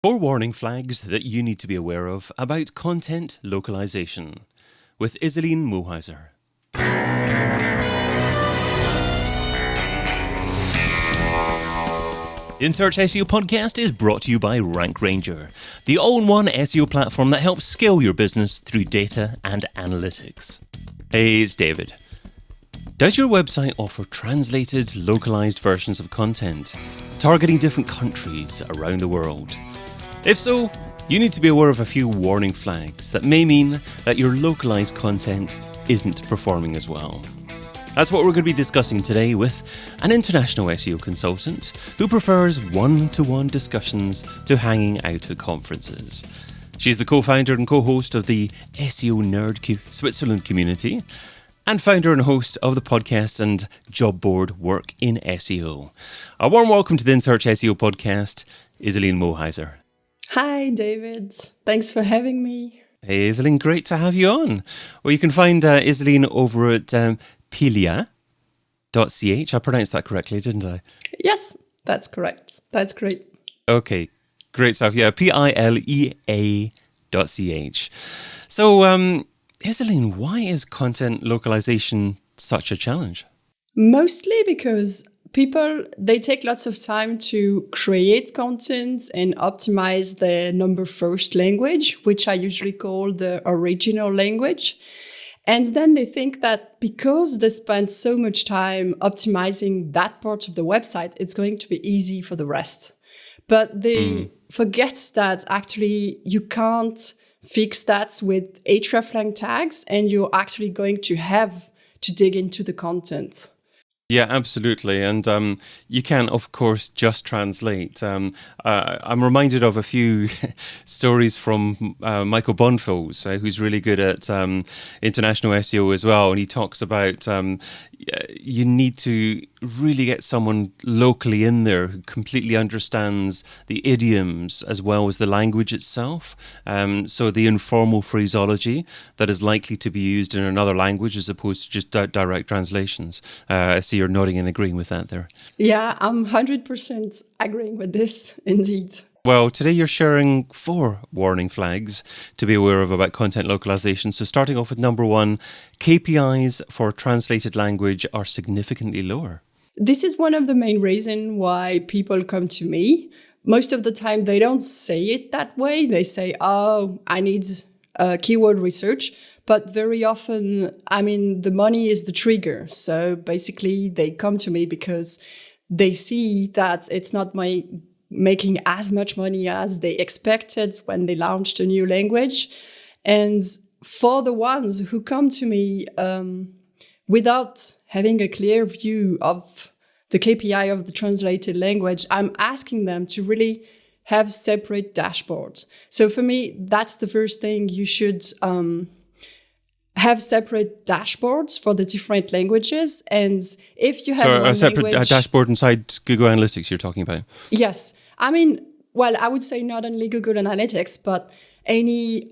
4 warning flags that you need to be aware of about content localization with Isaline Muelhauser. In Search SEO podcast is brought to you by Rank Ranger, the all-in-one SEO platform that helps scale your business through data and analytics. Hey, it's David. Does your website offer translated, localized versions of content, targeting different countries around the world? If so, you need to be aware of a few warning flags that may mean that your localized content isn't performing as well. That's what we're going to be discussing today with an international SEO consultant who prefers one-to-one discussions to hanging out at conferences. She's the co-founder and co-host of the SEO Nerd Switzerland community and founder and host of the podcast and job board Work in SEO. A warm welcome to the In Search SEO podcast, Isaline Muelhauser. Hi, David. Thanks for having me. Hey, Isaline, great to have you on. Well, you can find Isaline over at pilia.ch. I pronounced that correctly, didn't I? Yes, that's correct. That's great. Okay, great stuff. Yeah, pilea.ch. So, Isaline, why is content localization such a challenge? Mostly because people, they take lots of time to create content and optimize the number first language, which I usually call the original language. And then they think that because they spend so much time optimizing that part of the website, it's going to be easy for the rest. But they forget that actually you can't fix that with hreflang tags, and you're actually going to have to dig into the content. Yeah, absolutely. And you can, of course, just translate. I'm reminded of a few stories from Michael Bonfils, who's really good at international SEO as well. And he talks about you need to really get someone locally in there who completely understands the idioms as well as the language itself. So the informal phraseology that is likely to be used in another language as opposed to just direct translations. I see you're nodding and agreeing with that there. Yeah, I'm 100% agreeing with this, indeed. Well, today you're sharing 4 warning flags to be aware of about content localization. So starting off with number 1, KPIs for translated language are significantly lower. This is one of the main reasons why people come to me. Most of the time, they don't say it that way. They say, oh, I need keyword research. But very often, the money is the trigger. So basically, they come to me because they see that it's not making as much money as they expected when they launched a new language. And for the ones who come to me without having a clear view of the KPI of the translated language, I'm asking them to really have separate dashboards. So for me, that's the first thing. You should have separate dashboards for the different languages. And if you have a separate dashboard inside Google Analytics you're talking about? Yes. I would say not only Google Analytics, but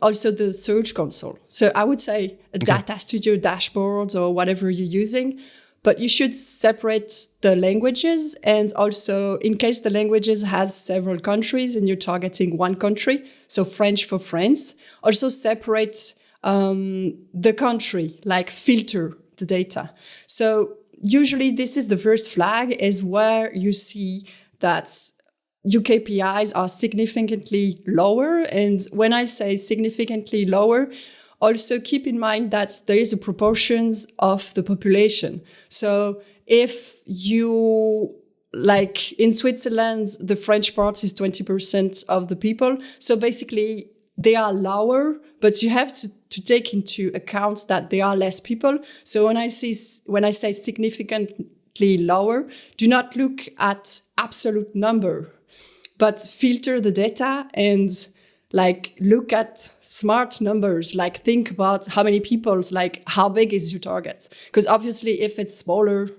also the Search Console. So I would say a Data Studio dashboard or whatever you're using, but you should separate the languages. And also, in case the languages has several countries and you're targeting one country, so French for France, also separate the country, like filter the data. So usually this is the first flag, is where you see that your KPIs are significantly lower. And when I say significantly lower, also keep in mind that there is a proportions of the population. So if you, like in Switzerland, the French part is 20% of the people. So basically they are lower, but you have to take into account that there are less people. So when I say significantly lower, do not look at absolute number, but filter the data and look at smart numbers, think about how many people, how big is your target? Because obviously if it's smaller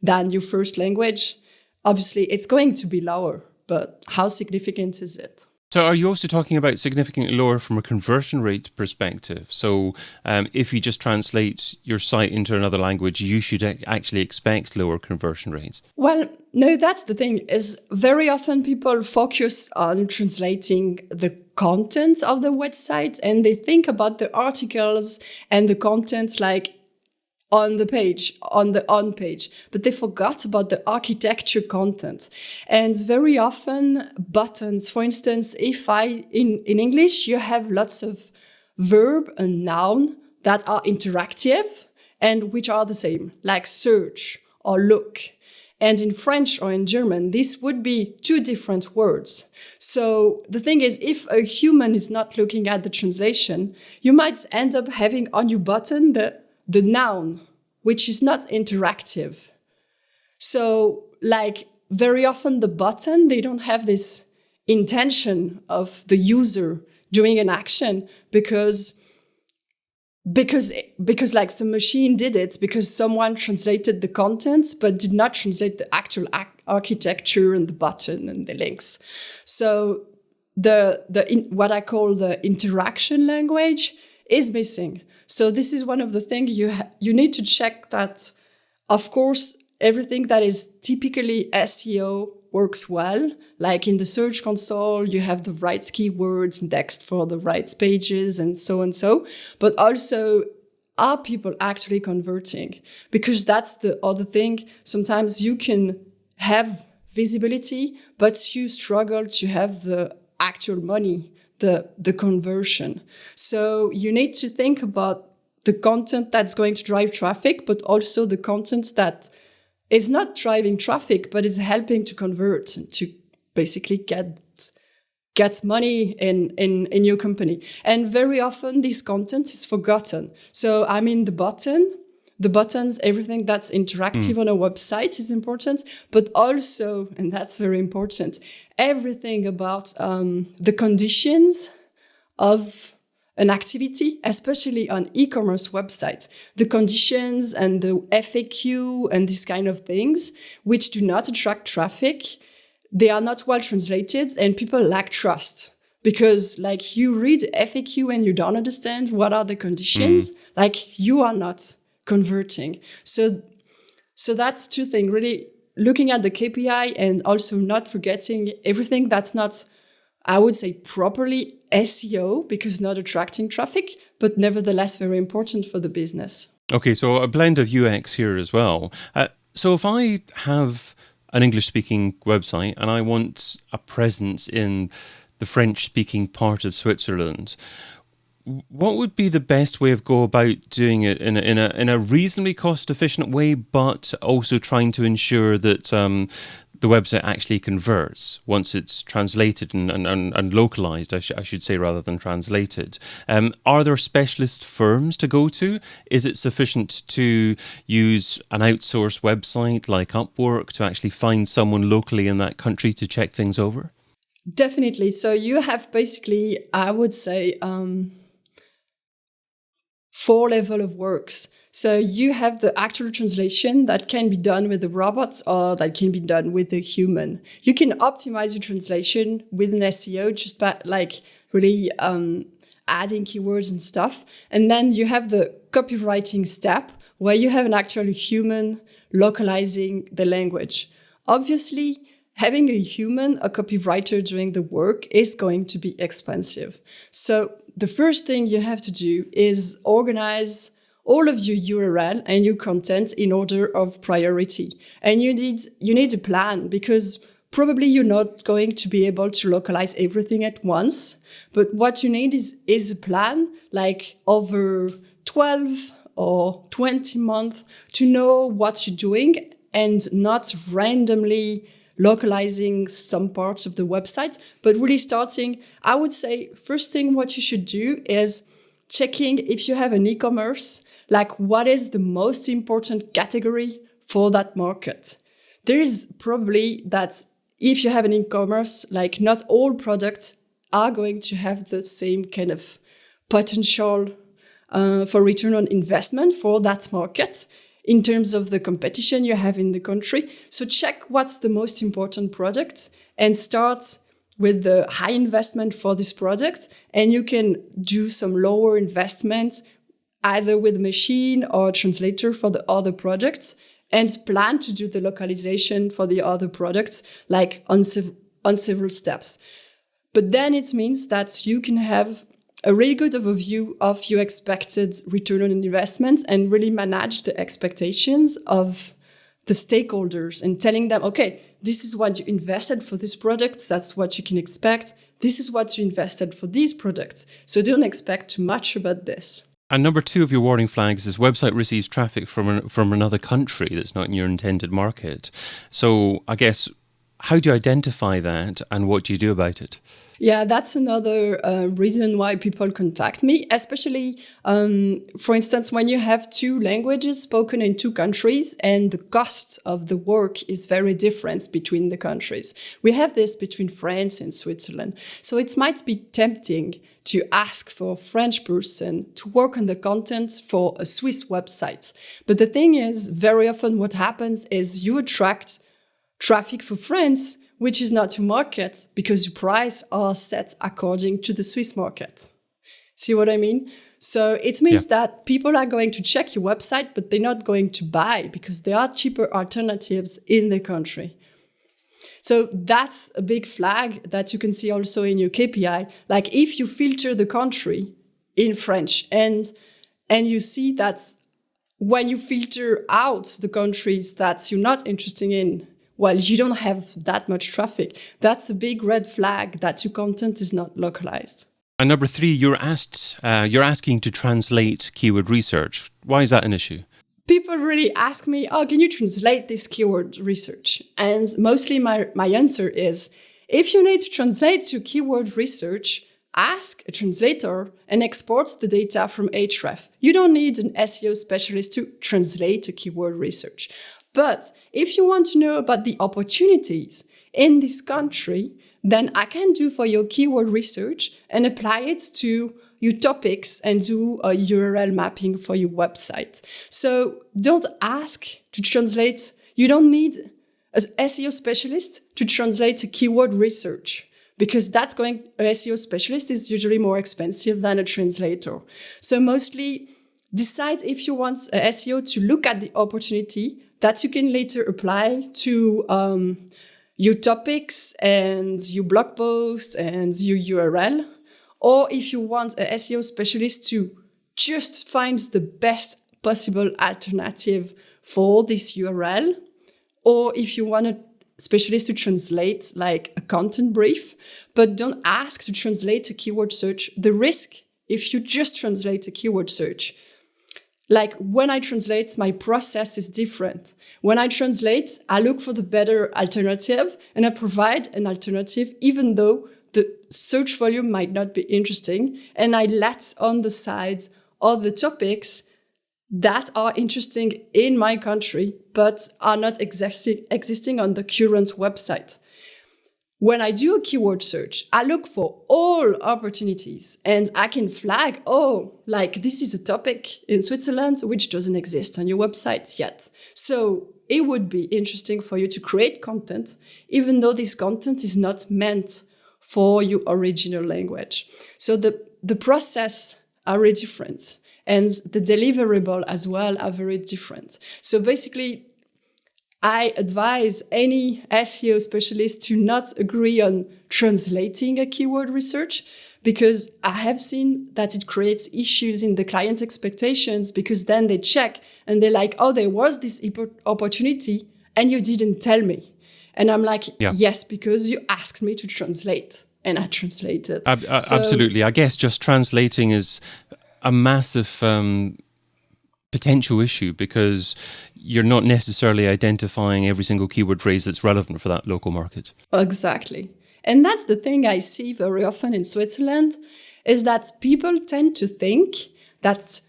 than your first language, obviously it's going to be lower, but how significant is it? So are you also talking about significantly lower from a conversion rate perspective? So if you just translate your site into another language, you should actually expect lower conversion rates. Well, no, that's the thing, is very often people focus on translating the content of the website and they think about the articles and the content like on the page, on the on page, but they forgot about the architecture content. And very often buttons, for instance, in English, you have lots of verb and noun that are interactive and which are the same, like search or look. And in French or in German, this would be two different words. So the thing is, if a human is not looking at the translation, you might end up having on your button the noun, which is not interactive. So like very often the button, they don't have this intention of the user doing an action because like the machine did it because someone translated the contents but did not translate the actual architecture and the button and the links. So what I call the interaction language is missing. So this is one of the things you need to check that, of course, everything that is typically SEO works well. Like in the search console, you have the right keywords indexed for the right pages and so and so. But also, are people actually converting? Because that's the other thing. Sometimes you can have visibility, but you struggle to have the actual money, the conversion. So you need to think about the content that's going to drive traffic, but also the content that is not driving traffic, but is helping to convert and to basically get money in your company. And very often this content is forgotten. So I mean the buttons, everything that's interactive on a website is important, but also, and that's very important, everything about the conditions of an activity, especially on e-commerce websites, the conditions and the FAQ and these kind of things, which do not attract traffic, they are not well translated and people lack trust. Because like you read FAQ and you don't understand what are the conditions, like you are not converting. So that's two things, really looking at the KPI and also not forgetting everything that's not, I would say, properly SEO, because not attracting traffic, but nevertheless very important for the business. Okay, so a blend of UX here as well. So if I have an English-speaking website and I want a presence in the French-speaking part of Switzerland, what would be the best way of go about doing it in a reasonably cost-efficient way, but also trying to ensure that the website actually converts once it's translated and localized, I should say, rather than translated? Are there specialist firms to go to? Is it sufficient to use an outsourced website like Upwork to actually find someone locally in that country to check things over? Definitely. So you have basically, I would say, 4 levels of works. So you have the actual translation that can be done with the robots or that can be done with a human. You can optimize your translation with an SEO just by like really adding keywords and stuff. And then you have the copywriting step where you have an actual human localizing the language. Obviously, having a human, a copywriter doing the work is going to be expensive. So the first thing you have to do is organize all of your URL and your content in order of priority. And you need a plan, because probably you're not going to be able to localize everything at once. But what you need is a plan, like over 12 or 20 months, to know what you're doing and not randomly localizing some parts of the website, but really starting. I would say first thing what you should do is checking if you have an e-commerce, like what is the most important category for that market. There is probably that if you have an e-commerce, like not all products are going to have the same kind of potential for return on investment for that market in terms of the competition you have in the country. So check what's the most important product and start with the high investment for this product, and you can do some lower investment either with machine or translator for the other products, and plan to do the localization for the other products, like on several steps. But then it means that you can have a really good overview of your expected return on investment and really manage the expectations of the stakeholders and telling them, okay, this is what you invested for this product. That's what you can expect. This is what you invested for these products. So don't expect too much about this. And number 2 of your warning flags is website receives traffic from another country that's not in your intended market. So I guess, how do you identify that and what do you do about it? Yeah, that's another reason why people contact me, especially, for instance, when you have 2 languages spoken in 2 countries and the cost of the work is very different between the countries. We have this between France and Switzerland. So it might be tempting to ask for a French person to work on the content for a Swiss website. But the thing is, very often what happens is you attract traffic for France, which is not your market, because your price are set according to the Swiss market. See what I mean? So it means that people are going to check your website, but they're not going to buy because there are cheaper alternatives in the country. So that's a big flag that you can see also in your KPI. Like if you filter the country in French and you see that when you filter out the countries that you're not interested in, well, you don't have that much traffic. That's a big red flag that your content is not localized. And number 3, you're asking to translate keyword research. Why is that an issue? People really ask me, oh, can you translate this keyword research? And mostly my answer is, if you need to translate your keyword research, ask a translator and export the data from Href. You don't need an SEO specialist to translate a keyword research. But if you want to know about the opportunities in this country, then I can do for your keyword research and apply it to your topics and do a URL mapping for your website. So don't ask to translate. You don't need an SEO specialist to translate a keyword research, because an SEO specialist is usually more expensive than a translator. So mostly decide if you want a SEO to look at the opportunity that you can later apply to your topics and your blog post and your URL. Or if you want a SEO specialist to just find the best possible alternative for this URL. Or if you want a specialist to translate like a content brief, but don't ask to translate a keyword search. The risk, if you just translate a keyword search, like when I translate, my process is different. When I translate, I look for the better alternative and I provide an alternative, even though the search volume might not be interesting. And I let on the sides all the topics that are interesting in my country, but are not existing on the current website. When I do a keyword search, I look for all opportunities and I can flag, like this is a topic in Switzerland which doesn't exist on your website yet. So it would be interesting for you to create content, even though this content is not meant for your original language. So the process are very different and the deliverable as well are very different. So basically, I advise any SEO specialist to not agree on translating a keyword research, because I have seen that it creates issues in the client's expectations, because then they check and they're like, oh, there was this opportunity and you didn't tell me. And I'm like, yes, because you asked me to translate and I translated. Absolutely. I guess just translating is a massive potential issue, because you're not necessarily identifying every single keyword phrase that's relevant for that local market. Exactly. And that's the thing I see very often in Switzerland, is that people tend to think that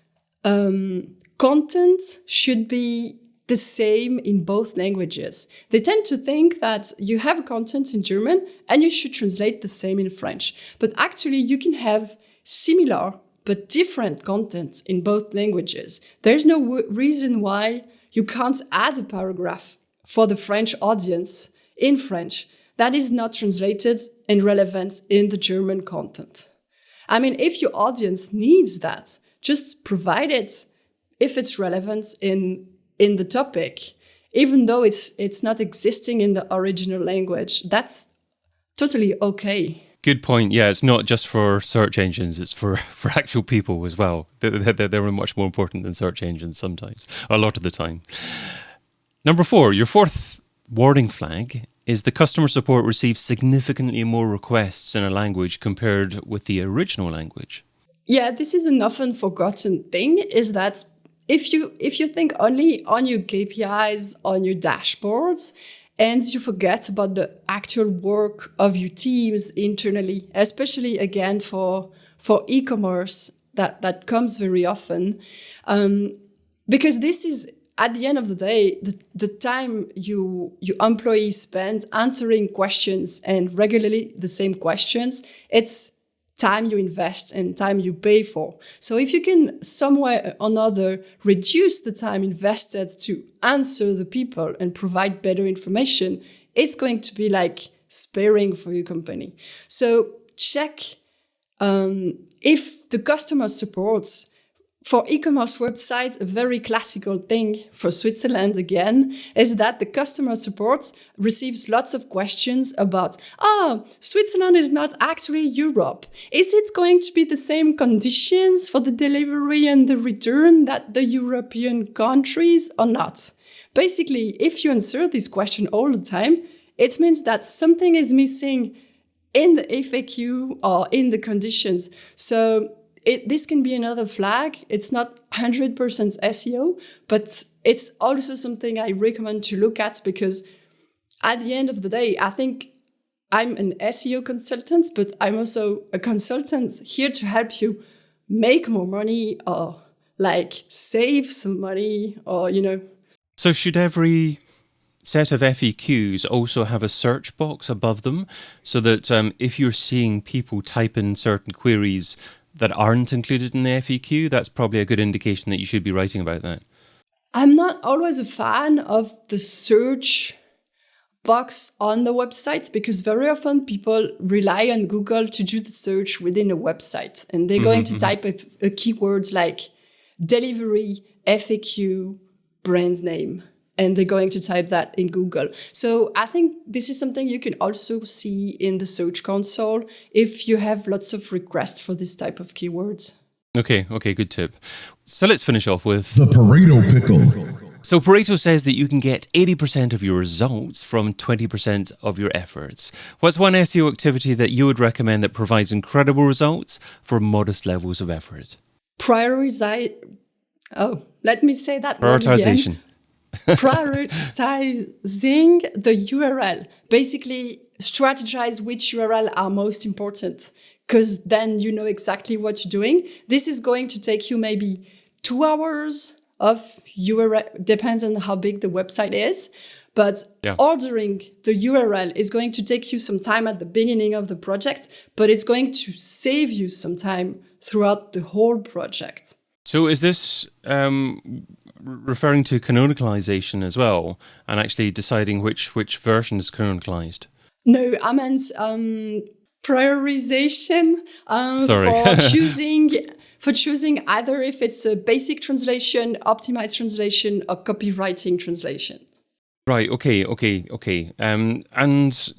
content should be the same in both languages. They tend to think that you have content in German and you should translate the same in French. But actually you can have similar but different content in both languages. There's no reason why you can't add a paragraph for the French audience in French that is not translated and relevant in the German content. I mean, if your audience needs that, just provide it if it's relevant in the topic, even though it's not existing in the original language. That's totally okay. Good point. Yeah, it's not just for search engines, it's for actual people as well. They're much more important than search engines sometimes, a lot of the time. Number 4, your fourth warning flag is the customer support receives significantly more requests in a language compared with the original language. Yeah, this is an often forgotten thing, is that if you think only on your KPIs, on your dashboards, and you forget about the actual work of your teams internally, especially again for e-commerce, that comes very often, because this is, at the end of the day, the time you employees spend answering questions, and regularly the same questions, it's time you invest and time you pay for. So if you can somewhere or another reduce the time invested to answer the people and provide better information, it's going to be like sparing for your company. So check if the customer supports. For e-commerce websites, a very classical thing for Switzerland, again, is that the customer support receives lots of questions about, Switzerland is not actually Europe. Is it going to be the same conditions for the delivery and the return that the European countries or not? Basically, if you answer this question all the time, it means that something is missing in the FAQ or in the conditions. So this can be another flag. It's not 100% SEO, but it's also something I recommend to look at, because at the end of the day, I think I'm an SEO consultant, but I'm also a consultant here to help you make more money or like save some money or, So should every set of FAQs also have a search box above them so that if you're seeing people type in certain queries that aren't included in the FAQ, that's probably a good indication that you should be writing about that? I'm not always a fan of the search box on the website, because very often people rely on Google to do the search within a website, and they're going to type a keywords like delivery, FAQ, brand name, and they're going to type that in Google. So I think this is something you can also see in the Search Console if you have lots of requests for this type of keywords. Okay, good tip. So let's finish off with the Pareto pickle. So Pareto says that you can get 80% of your results from 20% of your efforts. What's one SEO activity that you would recommend that provides incredible results for modest levels of effort? Let me say that Prioritization. Prioritizing the URL. Basically, strategize which URL are most important, because then you know exactly what you're doing. This is going to take you maybe 2 hours of URL, depends on how big the website is. But ordering the URL is going to take you some time at the beginning of the project, but it's going to save you some time throughout the whole project. So is this referring to canonicalization as well, and actually deciding which version is canonicalized? No, I meant prioritization for choosing either if it's a basic translation, optimized translation, or copywriting translation. Right. Okay. And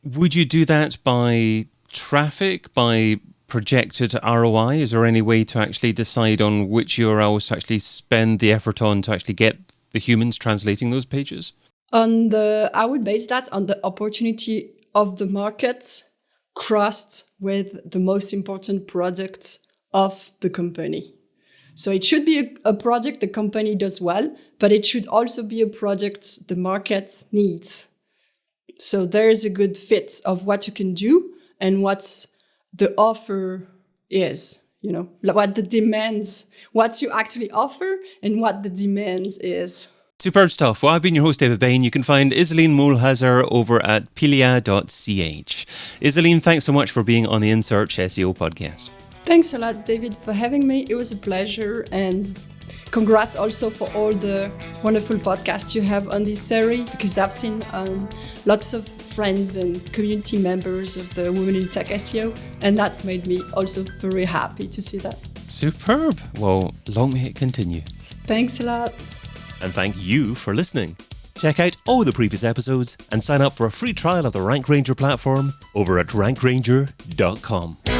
would you do that by traffic, by projected ROI? Is there any way to actually decide on which URLs to actually spend the effort on to actually get the humans translating those pages? I would base that on the opportunity of the market crossed with the most important product of the company. So it should be a project the company does well, but it should also be a project the market needs. So there is a good fit of what you can do and what the offer is, what the demands, what you actually offer and what the demands is. Superb stuff. Well, I've been your host, David Bain. You can find Isaline Muelhauser over at pilia.ch. Isaline, thanks so much for being on the In Search SEO podcast. Thanks a lot, David, for having me. It was a pleasure, and congrats also for all the wonderful podcasts you have on this series, because I've seen lots of friends and community members of the Women in Tech SEO, and that's made me also very happy to see that. Superb. Well, long may it continue. Thanks a lot. And thank you for listening. Check out all the previous episodes and sign up for a free trial of the Rank Ranger platform over at rankranger.com.